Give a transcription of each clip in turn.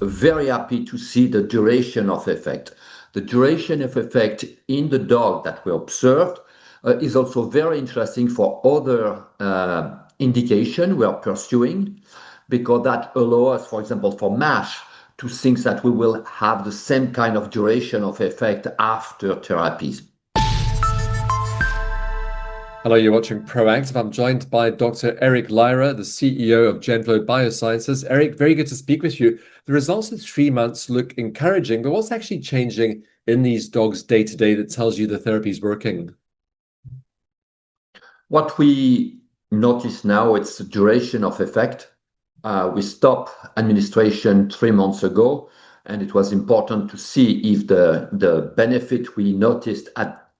very happy to see the duration of effect. The duration of effect in the dog that we observed is also very interesting for other indication we are pursuing, because that allows us, for example, for MASH, to think that we will have the same kind of duration of effect after therapies. Hello, you're watching Proactive. I'm joined by Dr. Eric Leire, the CEO of Genflow Biosciences. Eric, very good to speak with you. The results at 3 months look encouraging, but what's actually changing in these dogs day to day that tells you the therapy is working? What we notice now, it's the duration of effect. We stopped administration 3 months ago, and it was important to see if the benefit we noticed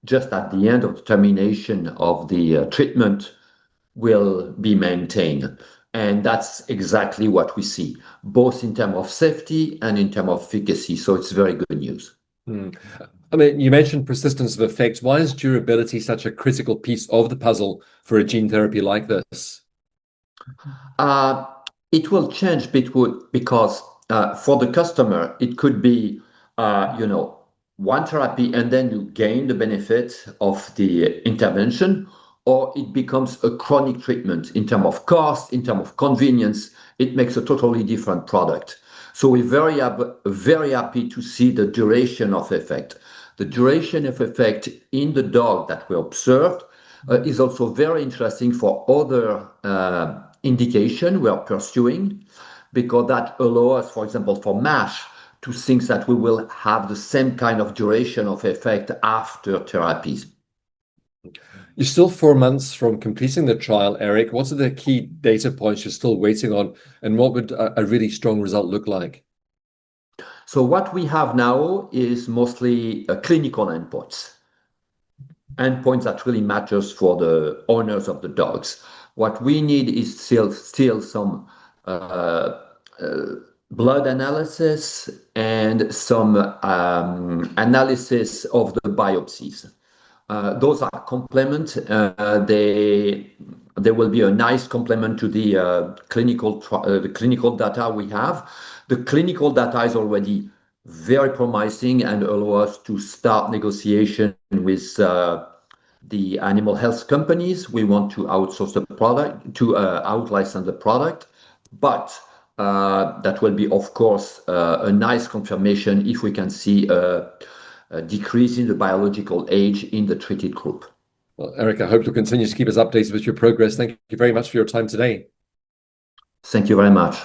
just at the end of the termination of the treatment will be maintained. And that's exactly what we see, both in terms of safety and in terms of efficacy. So it's very good news. I mean, you mentioned persistence of effect. Why is durability such a critical piece of the puzzle for a gene therapy like this? It will change because for the customer, it could be, one therapy and then you gain the benefit of the intervention, or it becomes a chronic treatment in terms of cost, in terms of convenience. It makes a totally different product. So we're very happy to see the duration of effect. The duration of effect in the dog that we observed is also very interesting for other indication we are pursuing, because that allows us, for example, for MASH, to think that we will have the same kind of duration of effect after therapies. You're still 4 months from completing the trial, Eric. What are the key data points you're still waiting on, and what would a really strong result look like? So what we have now is mostly clinical endpoints that really matters for the owners of the dogs. What we need is still some blood analysis and some analysis of the biopsies. Those are complement. They will be a nice complement to the clinical data we have. The clinical data is already very promising and allow us to start negotiation with the animal health companies. We want to outsource the product, to out-license the product, but that will be, of course, a nice confirmation if we can see a decrease in the biological age in the treated group. Well, Eric, I hope you'll continue to keep us updated with your progress. Thank you very much for your time today. Thank you very much.